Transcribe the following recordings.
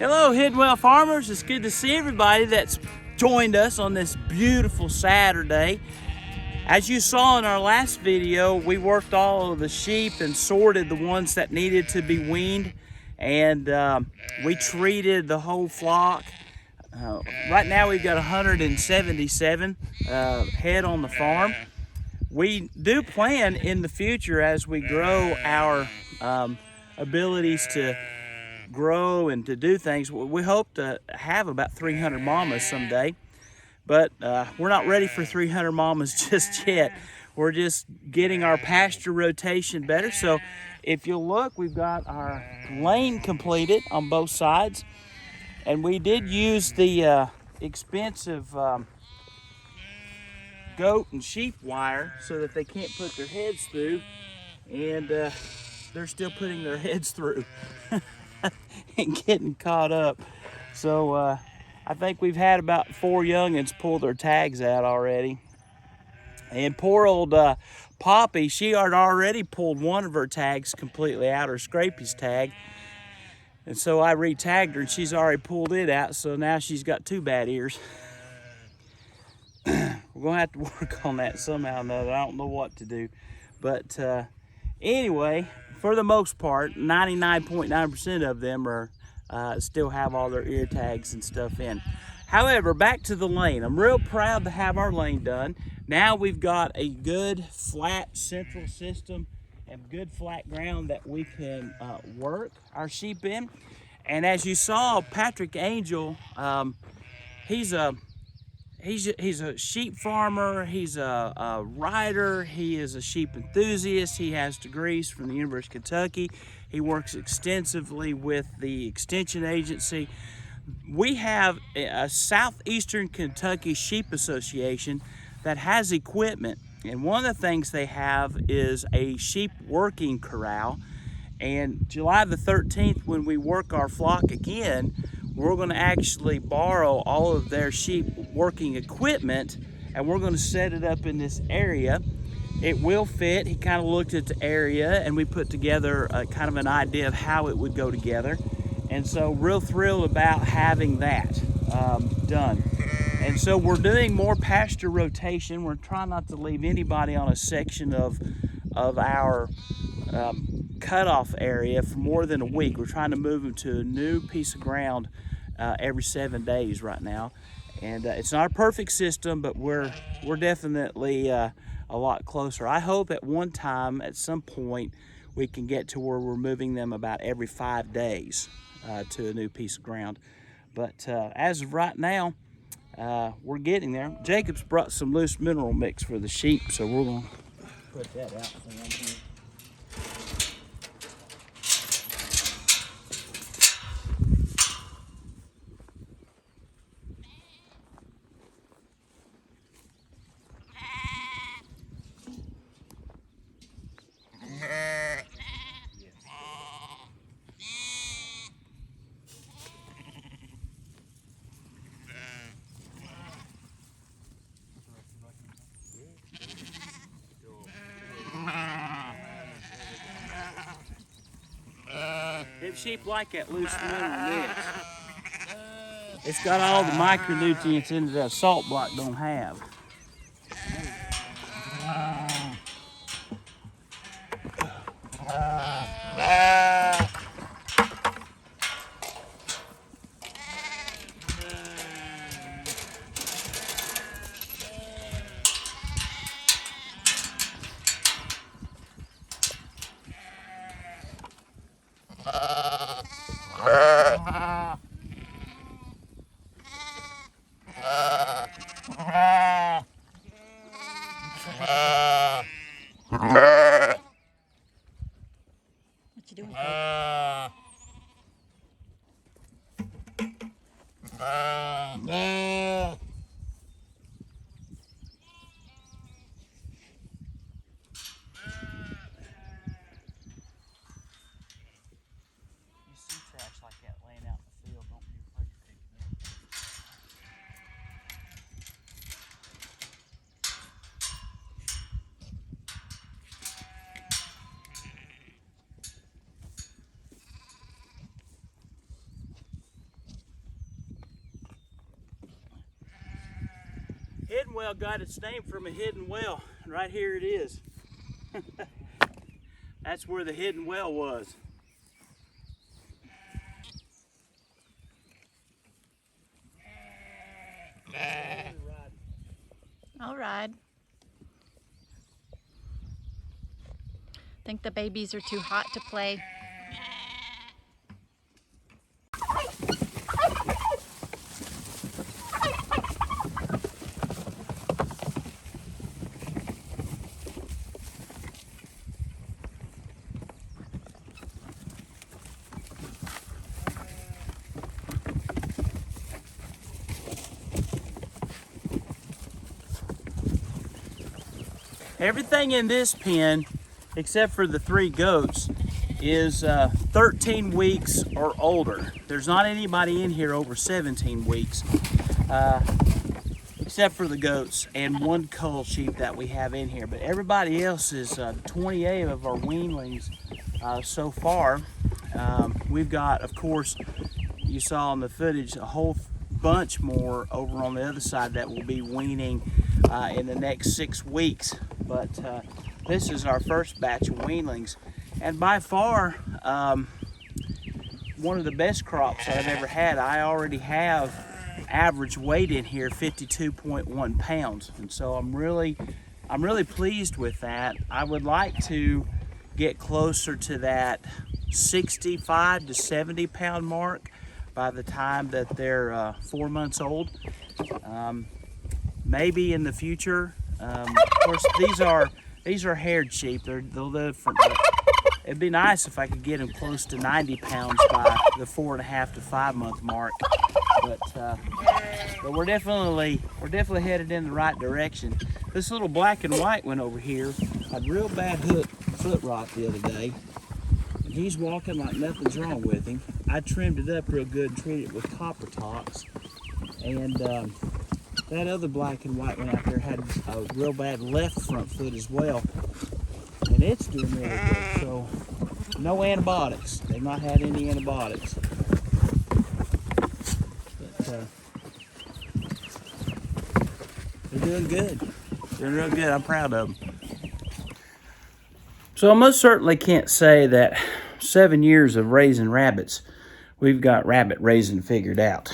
Hello, Hidwell farmers. It's good to see everybody that's joined us on this beautiful Saturday. As you saw in our last video, we worked all of the sheep and sorted the ones that needed to be weaned, and we treated the whole flock. Right now we've got 177 head on the farm. We do plan in the future, as we grow our abilities to grow and to do things, we hope to have about 300 mamas someday, but we're not ready for 300 mamas just yet. We're just getting our pasture rotation better. So if you'll look, we've got our lane completed on both sides, and we did use the expensive goat and sheep wire so that they can't put their heads through, and they're still putting their heads through and getting caught up. So I think we've had about 4 youngins pull their tags out already. And poor old Poppy, she had already pulled one of her tags completely out, her Scrapey's tag. And so I re-tagged her and she's already pulled it out, so now she's got 2 bad ears. We're gonna have to work on that somehow or another. I don't know what to do. But anyway, for the most part, 99.9% of them are still have all their ear tags and stuff in. However, back to the lane. I'm real proud to have our lane done. Now we've got a good flat central system and good flat ground that we can work our sheep in. And as you saw, Patrick Angel, he's a sheep farmer, he's a rider, he is a sheep enthusiast, he has degrees from the University of Kentucky, he works extensively with the Extension Agency. We have a Southeastern Kentucky Sheep Association that has equipment, and one of the things they have is a sheep working corral. And July the 13th, when we work our flock again, we're going to actually borrow all of their sheep working equipment, and we're going to set it up in this area. It will fit. He kind of looked at the area, and we put together kind of an idea of how it would go together. And so real thrilled about having that done. And so we're doing more pasture rotation. We're trying not to leave anybody on a section of our cutoff area for more than a week. We're trying to move them to a new piece of ground every 7 days right now. And it's not a perfect system, but we're definitely a lot closer. I hope at one time, at some point, we can get to where we're moving them about every 5 days to a new piece of ground. But as of right now, we're getting there. Jacob's brought some loose mineral mix for the sheep, so we're going to put that out for them here. Them sheep like that loose mineral mix. It's got all the micronutrients in that a salt block don't have. What you doing? You see trash like that laying out in the field, don't be afraid to pick it up. Hidden well got its name from a hidden well. Right here it is. That's where the hidden well was. I'll ride. Think the babies are too hot to play. Everything in this pen, except for the 3 goats, is 13 weeks or older. There's not anybody in here over 17 weeks, except for the goats and 1 cull sheep that we have in here. But everybody else is 28 of our weanlings so far. We've got, of course, you saw in the footage, a whole bunch more over on the other side that will be weaning in the next 6 weeks. But this is our first batch of weanlings, and by far one of the best crops that I've ever had. I already have average weight in here 52.1 pounds, and so I'm really pleased with that. I would like to get closer to that 65 to 70 pound mark by the time that they're 4 months old. Maybe in the future. Of course, these are haired sheep. They'll live for. It'd be nice if I could get them close to 90 pounds by the 4.5 to 5 month mark. But we're definitely headed in the right direction. This little black and white one over here had real bad foot rot the other day. And he's walking like nothing's wrong with him. I trimmed it up real good and treated it with copper tox. And that other black and white one out there had a real bad left front foot as well. And it's doing really good. So no antibiotics. They've not had any antibiotics. But they're doing good. Doing real good. I'm proud of them. So I most certainly can't say that 7 years of raising rabbits, we've got rabbit raising figured out.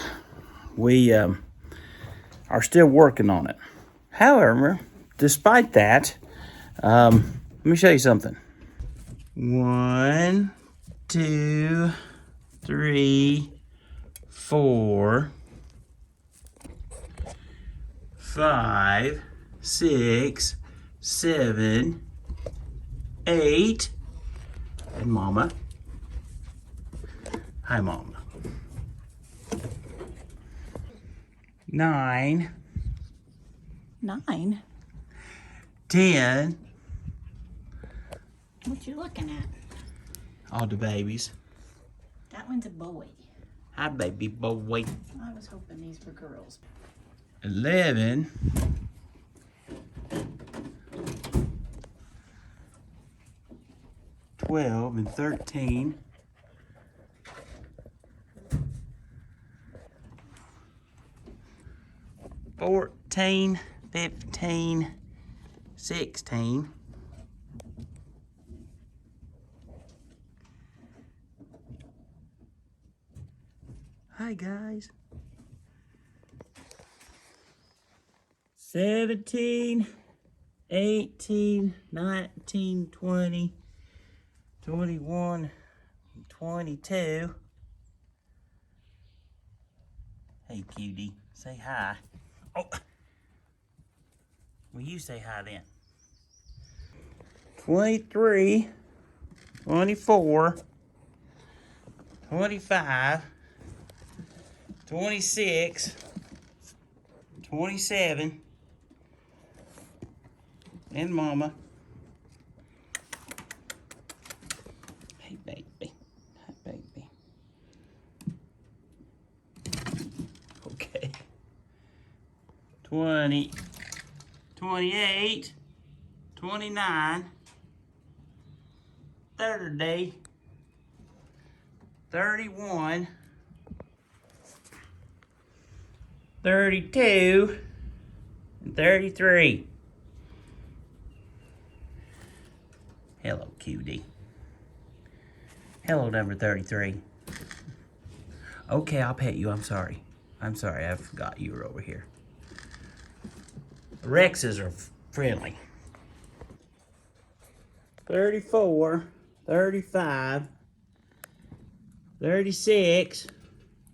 We are still working on it. However, despite that, let me show you something. 1, 2, 3, 4, 5, 6, 7, 8, and Mama. Hi, Mama. 9. 9? 10. What you looking at? All the babies. That one's a boy. Hi, baby boy. I was hoping these were girls. 11. 12 and 13. 14, 15, 16. Hi, guys. 17, 18, 19, 20, 21, 22. Hey, cutie, say hi. Oh, well, you say hi then. 23, 24, 25, 26, 27, and Mama. Hey, baby. Hi, baby. Okay. 20, 28, 29, 30, 31, 32, and 33. Hello, cutie. Hello, number 33. Okay, I'll pet you. I'm sorry. I'm sorry. I forgot you were over here. Rexes are friendly. 34, 35, 36,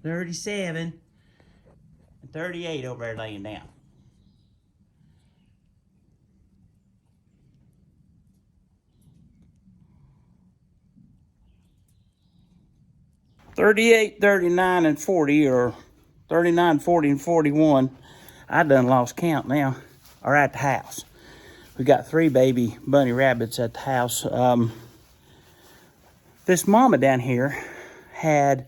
37, and 38 over there laying down. $38, $39, and $40, or $39, $40, and $41. I done lost count now. Are at the house. We got 3 baby bunny rabbits at the house. This mama down here had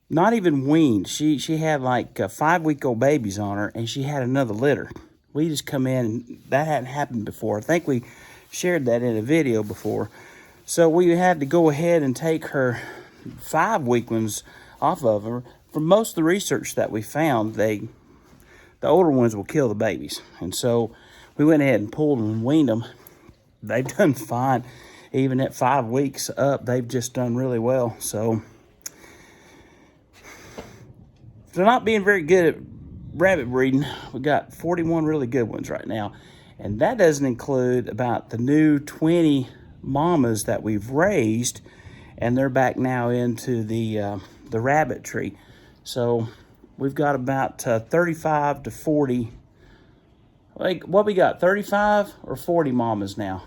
not even weaned. She had like 5-week-old babies on her, and she had another litter. We just come in, and that hadn't happened before. I think we shared that in a video before. So we had to go ahead and take her 5-week ones off of her. From most of the research that we found, the older ones will kill the babies. And so we went ahead and pulled them and weaned them. They've done fine. Even at 5 weeks up, they've just done really well. So they're not being very good at rabbit breeding. We got 41 really good ones right now. And that doesn't include about the new 20 mamas that we've raised. And they're back now into the rabbitry. So we've got about 35 to 40. Like, what we got, 35 or 40 mamas now?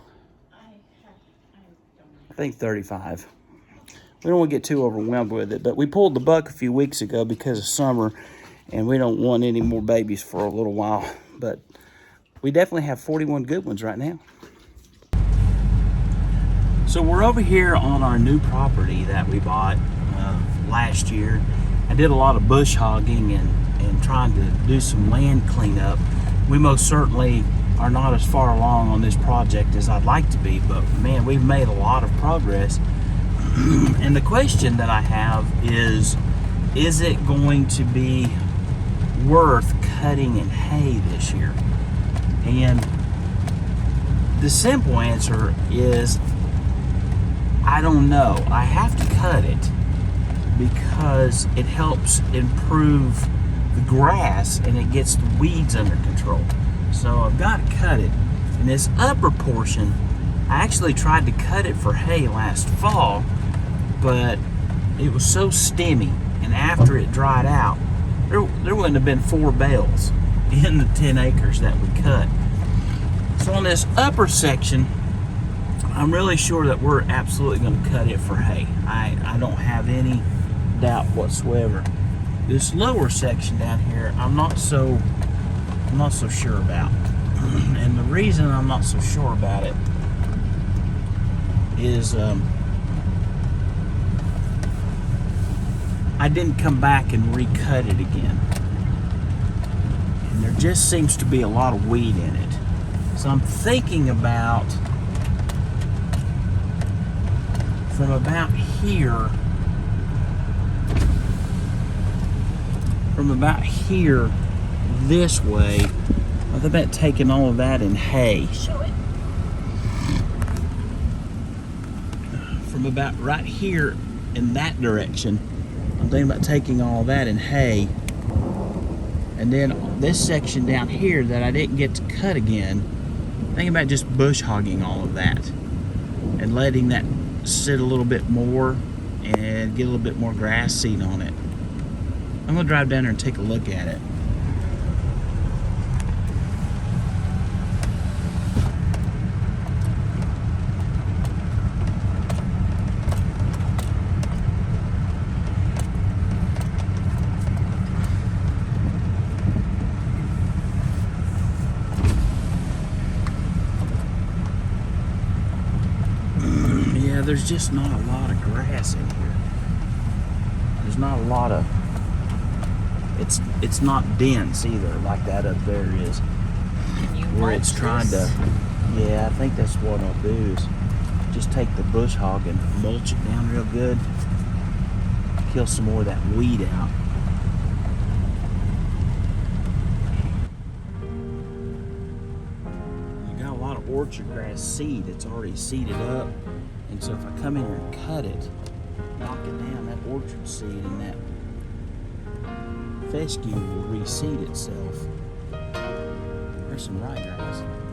I think 35. We don't want to get too overwhelmed with it, but we pulled the buck a few weeks ago because of summer, and we don't want any more babies for a little while. But we definitely have 41 good ones right now. So we're over here on our new property that we bought last year. I did a lot of bush hogging and trying to do some land cleanup. We most certainly are not as far along on this project as I'd like to be, but man, we've made a lot of progress. And the question that I have is it going to be worth cutting in hay this year? And the simple answer is, I don't know. I have to cut it because it helps improve the grass and it gets the weeds under control. So I've got to cut it. And this upper portion, I actually tried to cut it for hay last fall, but it was so stemmy, and after it dried out, there wouldn't have been 4 bales in the 10 acres that we cut. So on this upper section, I'm really sure that we're absolutely going to cut it for hay. I don't have any doubt whatsoever. This lower section down here, I'm not so sure about. And the reason I'm not so sure about it is I didn't come back and recut it again. And there just seems to be a lot of weed in it. So I'm thinking about from about here this way, I think about taking all of that in hay. Show it. From about right here in that direction, I'm thinking about taking all of that in hay. And then this section down here that I didn't get to cut again, I'm thinking about just bush hogging all of that and letting that sit a little bit more and get a little bit more grass seed on it. I'm gonna drive down there and take a look at it. Yeah, there's just not a lot of grass in here. There's not a lot of, it's not dense either like that up there is. Where it's trying to, yeah, I think that's what I'll do is just take the bush hog and mulch it down real good. Kill some more of that weed out. orchard grass seed that's already seeded up. And so if I come in here and cut it, knock it down, that orchard seed and that fescue will reseed itself. There's some ryegrass.